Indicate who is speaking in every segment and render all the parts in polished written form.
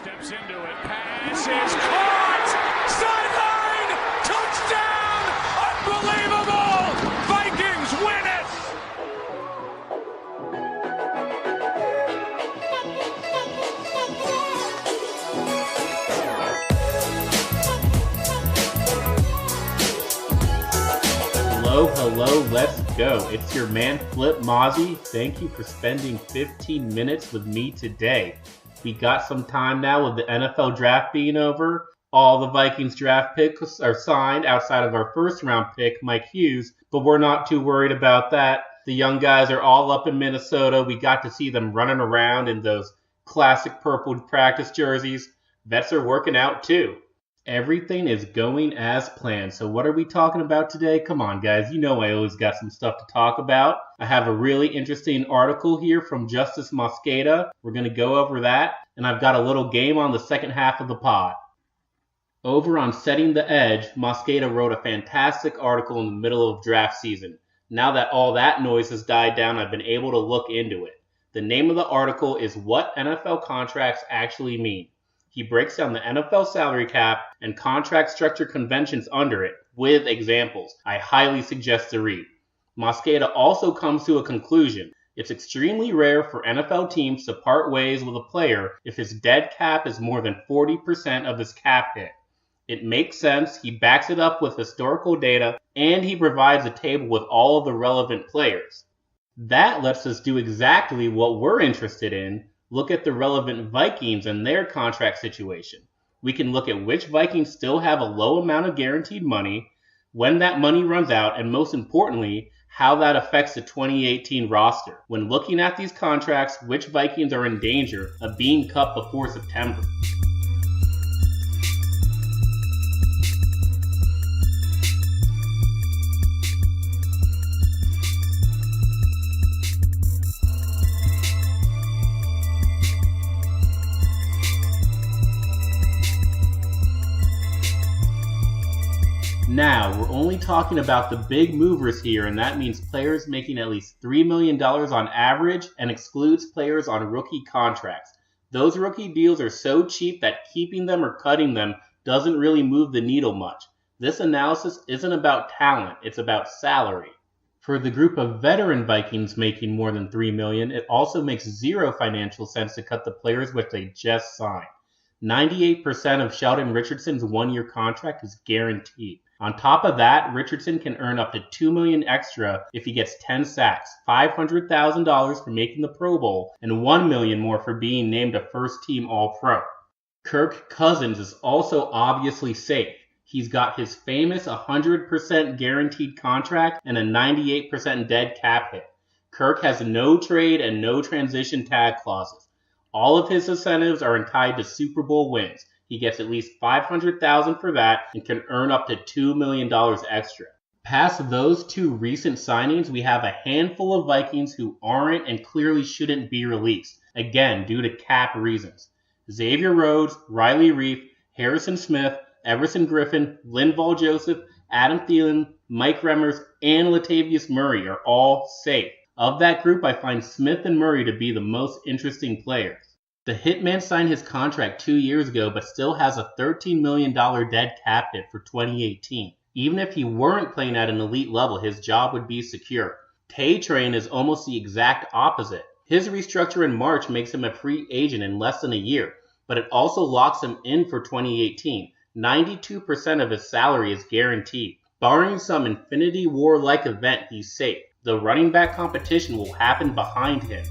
Speaker 1: Steps into it. Pass is caught. Sideline. Touchdown. Unbelievable. Vikings win it.
Speaker 2: Hello, let's go. It's your man Flip Mozzie. Thank you for spending 15 minutes with me today. We got some time now with the NFL draft being over. All the Vikings draft picks are signed outside of our first round pick, Mike Hughes, but we're not too worried about that. The young guys are all up in Minnesota. We got to see them running around in those classic purple practice jerseys. Vets are working out too. Everything is going as planned. So what are we talking about today? Come on, guys. You know I always got some stuff to talk about. I have a really interesting article here from Justice Mosqueda. We're going to go over that. And I've got a little game on the second half of the pod. Over on Setting the Edge, Mosqueda wrote a fantastic article in the middle of draft season. Now that all that noise has died down, I've been able to look into it. The name of the article is What NFL Contracts Actually Mean. He breaks down the NFL salary cap and contract structure conventions under it, with examples. I highly suggest to read. Mosqueda also comes to a conclusion. It's extremely rare for NFL teams to part ways with a player if his dead cap is more than 40% of his cap hit. It makes sense, he backs it up with historical data, and he provides a table with all of the relevant players. That lets us do exactly what we're interested in. Look at the relevant Vikings and their contract situation. We can look at which Vikings still have a low amount of guaranteed money, when that money runs out, and most importantly, how that affects the 2018 roster. When looking at these contracts, which Vikings are in danger of being cut before September. Now, we're only talking about the big movers here, and that means players making at least $3 million on average and excludes players on rookie contracts. Those rookie deals are so cheap that keeping them or cutting them doesn't really move the needle much. This analysis isn't about talent, it's about salary. For the group of veteran Vikings making more than $3 million, it also makes zero financial sense to cut the players which they just signed. 98% of Sheldon Richardson's one-year contract is guaranteed. On top of that, Richardson can earn up to $2 million extra if he gets 10 sacks, $500,000 for making the Pro Bowl, and $1 million more for being named a first-team All-Pro. Kirk Cousins is also obviously safe. He's got his famous 100% guaranteed contract and a 98% dead cap hit. Kirk has no trade and no transition tag clauses. All of his incentives are tied to Super Bowl wins. He gets at least $500,000 for that and can earn up to $2 million extra. Past those two recent signings, we have a handful of Vikings who aren't and clearly shouldn't be released, again due to cap reasons. Xavier Rhodes, Reiff, Harrison Smith, Everson Griffen, Linval Joseph, Adam Thielen, Mike Remmers, and Latavius Murray are all safe. Of that group, I find Smith and Murray to be the most interesting players. The Hitman signed his contract 2 years ago but still has a $13 million dead cap hit for 2018. Even if he weren't playing at an elite level, his job would be secure. Trae is almost the exact opposite. His restructure in March makes him a free agent in less than a year, but it also locks him in for 2018. 92% of his salary is guaranteed. Barring some Infinity War-like event, he's safe. The running back competition will happen behind him.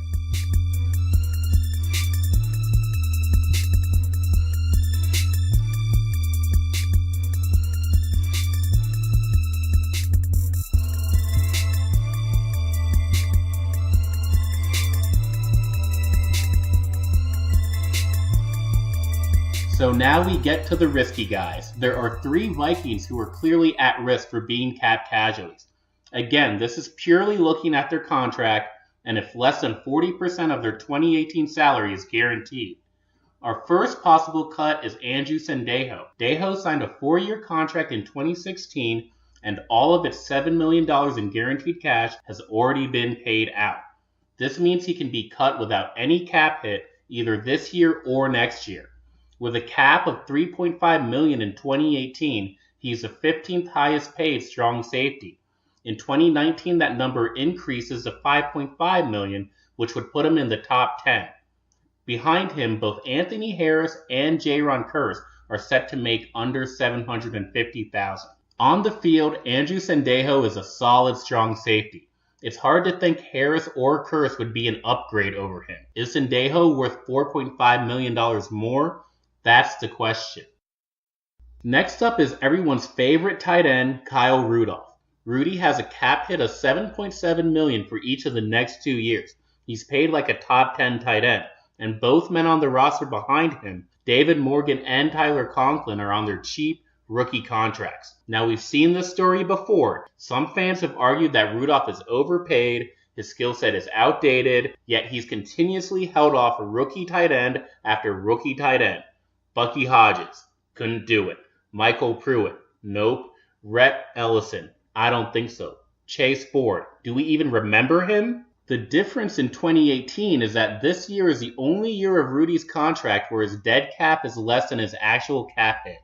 Speaker 2: So now we get to the risky guys. There are 3 Vikings who are clearly at risk for being cap casualties. Again, this is purely looking at their contract and if less than 40% of their 2018 salary is guaranteed. Our first possible cut is Andrew Sendejo. Dejo signed a 4-year contract in 2016 and all of its $7 million in guaranteed cash has already been paid out. This means he can be cut without any cap hit either this year or next year. With a cap of $3.5 million in 2018, he's the 15th highest paid strong safety. In 2019, that number increases to $5.5 million, which would put him in the top 10. Behind him, both Anthony Harris and Jaron Kearse are set to make under $750,000. On the field, Andrew Sendejo is a solid strong safety. It's hard to think Harris or Kearse would be an upgrade over him. Is Sendejo worth $4.5 million more? That's the question. Next up is everyone's favorite tight end, Kyle Rudolph. Rudy has a cap hit of $7.7 million for each of the next 2 years. He's paid like a top 10 tight end, and both men on the roster behind him, David Morgan and Tyler Conklin, are on their cheap rookie contracts. Now, we've seen this story before. Some fans have argued that Rudolph is overpaid, his skill set is outdated, yet he's continuously held off a rookie tight end after rookie tight end. Bucky Hodges, couldn't do it. Michael Pruitt, nope. Rhett Ellison, I don't think so. Chase Ford, do we even remember him? The difference in 2018 is that this year is the only year of Rudy's contract where his dead cap is less than his actual cap hit.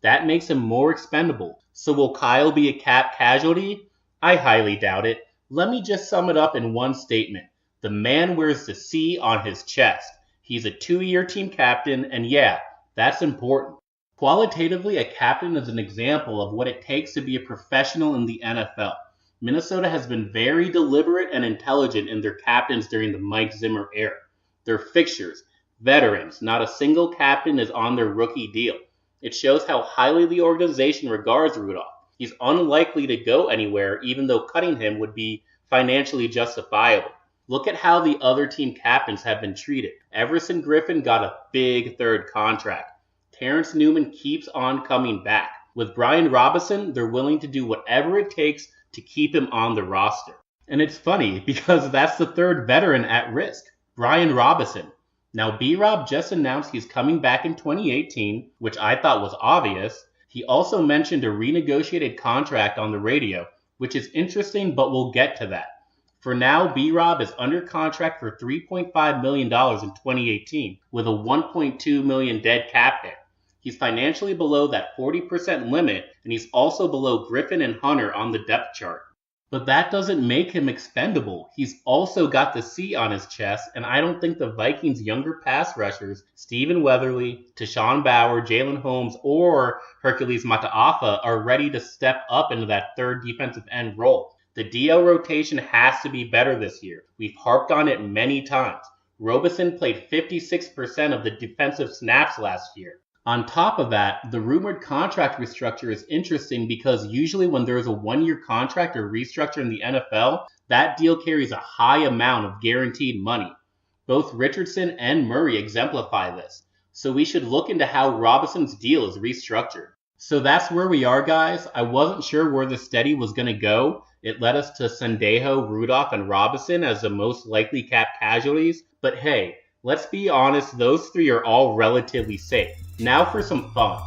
Speaker 2: That makes him more expendable. So will Kyle be a cap casualty? I highly doubt it. Let me just sum it up in one statement. The man wears the C on his chest. He's a 2-year team captain, and yeah, that's important. Qualitatively, a captain is an example of what it takes to be a professional in the NFL. Minnesota has been very deliberate and intelligent in their captains during the Mike Zimmer era. Their fixtures, veterans, not a single captain is on their rookie deal. It shows how highly the organization regards Rudolph. He's unlikely to go anywhere, even though cutting him would be financially justifiable. Look at how the other team captains have been treated. Everson Griffen got a big third contract. Terrence Newman keeps on coming back. With Brian Robison, they're willing to do whatever it takes to keep him on the roster. And it's funny because that's the third veteran at risk, Brian Robison. Now, B-Rob just announced he's coming back in 2018, which I thought was obvious. He also mentioned a renegotiated contract on the radio, which is interesting, but we'll get to that. For now, B-Rob is under contract for $3.5 million in 2018 with a $1.2 million dead cap hit. He's financially below that 40% limit, and he's also below Griffen and Hunter on the depth chart. But that doesn't make him expendable. He's also got the C on his chest, and I don't think the Vikings' younger pass rushers, Stephen Weatherly, Tashawn Bauer, Jalen Holmes, or Hercules Mataafa, are ready to step up into that third defensive end role. The DL rotation has to be better this year. We've harped on it many times. Robison played 56% of the defensive snaps last year. On top of that, the rumored contract restructure is interesting because usually when there's a 1-year contract or restructure in the NFL, that deal carries a high amount of guaranteed money. Both Richardson and Murray exemplify this, so we should look into how Robison's deal is restructured. So that's where we are, guys. I wasn't sure where the study was going to go. It led us to Sendejo, Rudolph, and Robison as the most likely cap casualties, but hey, let's be honest, those three are all relatively safe. Now for some fun.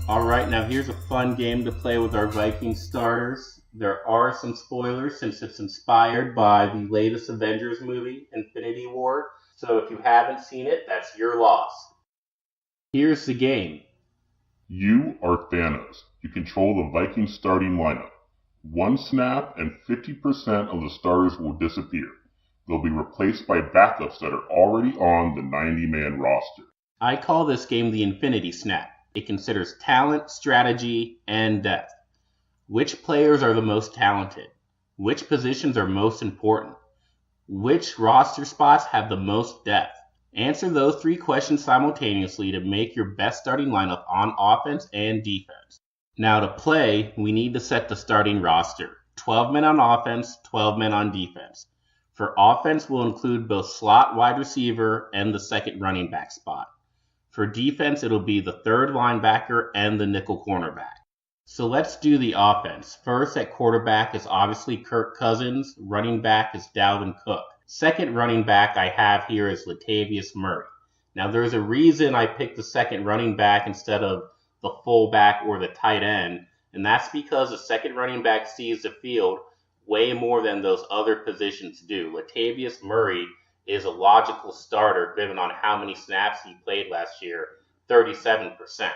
Speaker 2: Alright, now here's a fun game to play with our Vikings starters. There are some spoilers since it's inspired by the latest Avengers movie, Infinity War. So if you haven't seen it, that's your loss. Here's the game.
Speaker 3: You are Thanos. You control the Vikings starting lineup. One snap and 50% of the starters will disappear. They'll be replaced by backups that are already on the 90-man roster.
Speaker 2: I call this game the Infinity Snap. It considers talent, strategy, and depth. Which players are the most talented? Which positions are most important? Which roster spots have the most depth? Answer those 3 questions simultaneously to make your best starting lineup on offense and defense. Now to play, we need to set the starting roster. 12 men on offense, 12 men on defense. For offense, we'll include both slot wide receiver and the second running back spot. For defense, it'll be the third linebacker and the nickel cornerback. So let's do the offense. First at quarterback is obviously Kirk Cousins. Running back is Dalvin Cook. Second running back I have here is Latavius Murray. Now there's a reason I picked the second running back instead of the fullback or the tight end, and that's because the second running back sees the field way more than those other positions do. Latavius Murray is a logical starter given on how many snaps he played last year, 37%.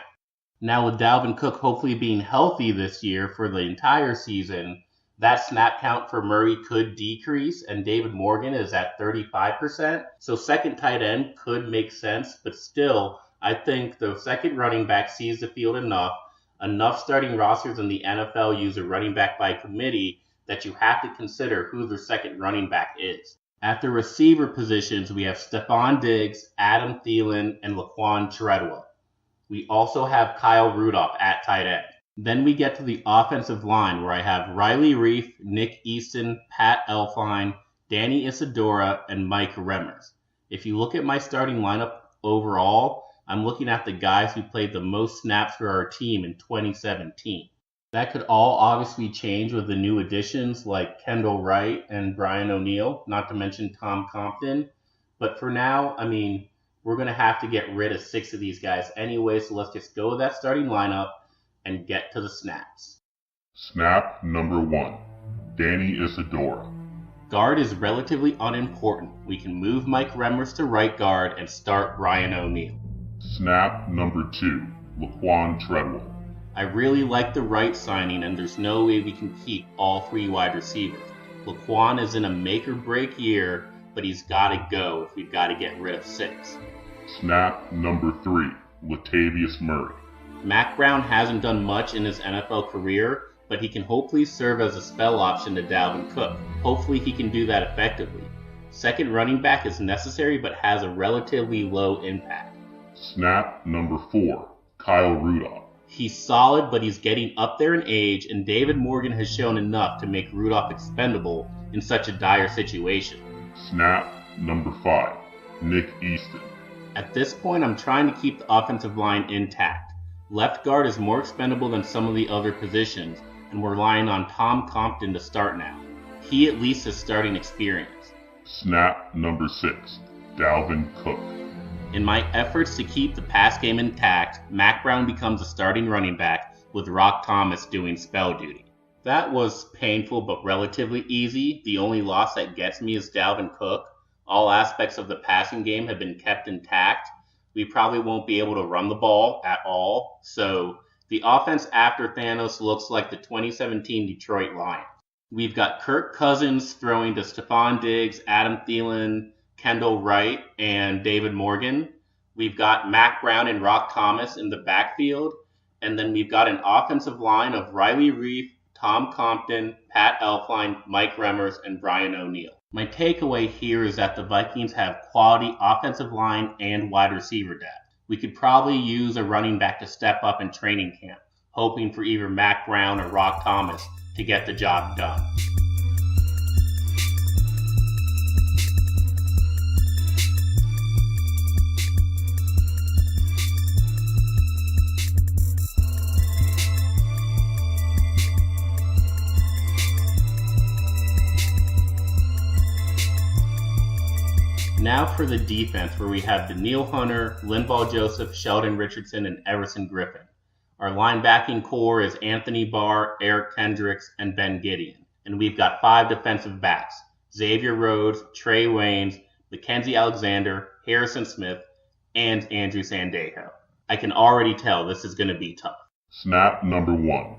Speaker 2: Now with Dalvin Cook hopefully being healthy this year for the entire season, that snap count for Murray could decrease, and David Morgan is at 35%. So second tight end could make sense, but still, I think the second running back sees the field enough starting rosters in the NFL use a running back by committee that you have to consider who their second running back is. At the receiver positions, we have Stefon Diggs, Adam Thielen, and Laquon Treadwell. We also have Kyle Rudolph at tight end. Then we get to the offensive line where I have Reiff, Nick Easton, Pat Elflein, Danny Isidora, and Mike Remmers. If you look at my starting lineup overall, I'm looking at the guys who played the most snaps for our team in 2017. That could all obviously change with the new additions like Kendall Wright and Brian O'Neill, not to mention Tom Compton. But for now, we're going to have to get rid of 6 of these guys anyway, so let's just go with that starting lineup and get to the snaps.
Speaker 3: Snap number 1, Danny Isidora.
Speaker 2: Guard is relatively unimportant. We can move Mike Remmers to right guard and start Brian O'Neill.
Speaker 3: Snap number 2, Laquon Treadwell.
Speaker 2: I really like the Wright signing, and there's no way we can keep all 3 wide receivers. Laquon is in a make-or-break year, but he's got to go if we've got to get rid of 6.
Speaker 3: Snap number 3, Latavius Murray.
Speaker 2: Mack Brown hasn't done much in his NFL career, but he can hopefully serve as a spell option to Dalvin Cook. Hopefully he can do that effectively. Second running back is necessary, but has a relatively low impact.
Speaker 3: Snap number 4, Kyle Rudolph.
Speaker 2: He's solid, but he's getting up there in age, and David Morgan has shown enough to make Rudolph expendable in such a dire situation.
Speaker 3: Snap number 5, Nick Easton.
Speaker 2: At this point, I'm trying to keep the offensive line intact. Left guard is more expendable than some of the other positions, and we're relying on Tom Compton to start now. He at least has starting experience.
Speaker 3: Snap number 6, Dalvin Cook.
Speaker 2: In my efforts to keep the pass game intact, Mack Brown becomes a starting running back with Roc Thomas doing spell duty. That was painful but relatively easy. The only loss that gets me is Dalvin Cook. All aspects of the passing game have been kept intact. We probably won't be able to run the ball at all. So the offense after Thanos looks like the 2017 Detroit Lions. We've got Kirk Cousins throwing to Stefon Diggs, Adam Thielen, Kendall Wright, and David Morgan. We've got Mack Brown and Roc Thomas in the backfield. And then we've got an offensive line of Reiff, Tom Compton, Pat Elflein, Mike Remmers, and Brian O'Neill. My takeaway here is that the Vikings have quality offensive line and wide receiver depth. We could probably use a running back to step up in training camp, hoping for either Mack Brown or Roc Thomas to get the job done. Now for the defense, where we have Danielle Hunter, Linval Joseph, Sheldon Richardson, and Everson Griffen. Our linebacking core is Anthony Barr, Eric Kendricks, and Ben Gedeon. And we've got 5 defensive backs: Xavier Rhodes, Trae Waynes, Mackensie Alexander, Harrison Smith, and Andrew Sandejo. I can already tell this is going to be tough.
Speaker 3: Snap number 1,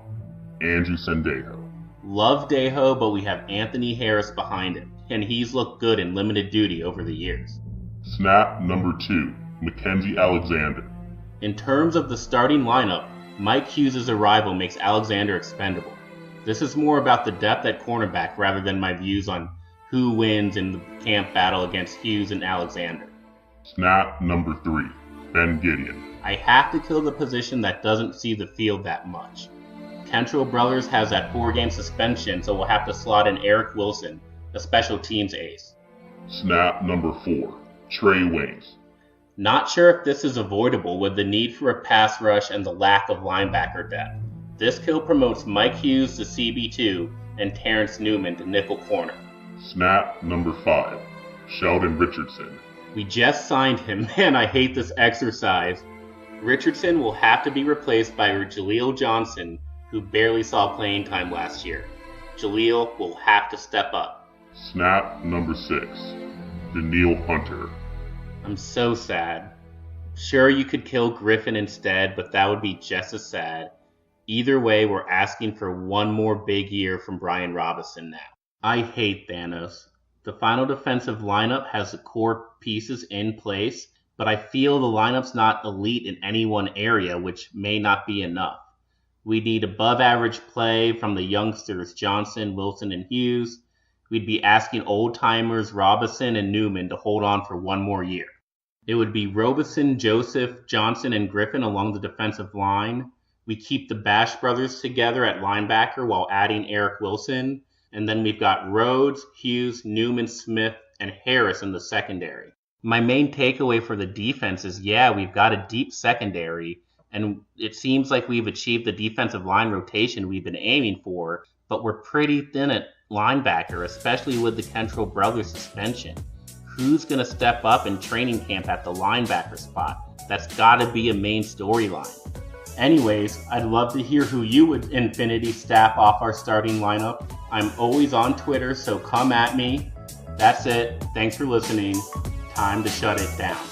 Speaker 3: Andrew Sandejo.
Speaker 2: Love Dejo, but we have Anthony Harris behind him, and he's looked good in limited duty over the years.
Speaker 3: Snap number 2, Mackensie Alexander.
Speaker 2: In terms of the starting lineup, Mike Hughes' arrival makes Alexander expendable. This is more about the depth at cornerback rather than my views on who wins in the camp battle against Hughes and Alexander.
Speaker 3: Snap number 3, Ben Gedeon.
Speaker 2: I have to kill the position that doesn't see the field that much. Kentrell Brothers has that 4-game suspension, so we'll have to slot in Eric Wilson, a special teams ace.
Speaker 3: Snap number 4, Trae Waynes.
Speaker 2: Not sure if this is avoidable with the need for a pass rush and the lack of linebacker depth. This kill promotes Mike Hughes to CB2 and Terrence Newman to nickel corner.
Speaker 3: Snap number 5, Sheldon Richardson.
Speaker 2: We just signed him. Man, I hate this exercise. Richardson will have to be replaced by Jaleel Johnson, who barely saw playing time last year. Jaleel will have to step up.
Speaker 3: Snap number 6. Danielle Hunter.
Speaker 2: I'm so sad. Sure, you could kill Griffen instead, but that would be just as sad. Either way, we're asking for one more big year from Brian Robison now. I hate Thanos. The final defensive lineup has the core pieces in place, but I feel the lineup's not elite in any one area, which may not be enough. We need above average play from the youngsters Johnson, Wilson, and Hughes. We'd be asking old timers Robison and Newman to hold on for one more year. It would be Robison, Joseph, Johnson, and Griffen along the defensive line. We keep the Bash brothers together at linebacker while adding Eric Wilson. And then we've got Rhodes, Hughes, Newman, Smith, and Harris in the secondary. My main takeaway for the defense is, we've got a deep secondary, and it seems like we've achieved the defensive line rotation we've been aiming for, but we're pretty thin at linebacker, especially with the Kentrell brothers suspension. Who's going to step up in training camp at the linebacker spot? That's got to be a main storyline. Anyways, I'd love to hear who you would Infinity staff off our starting lineup. I'm always on Twitter, so come at me. That's it. Thanks for listening. Time to shut it down.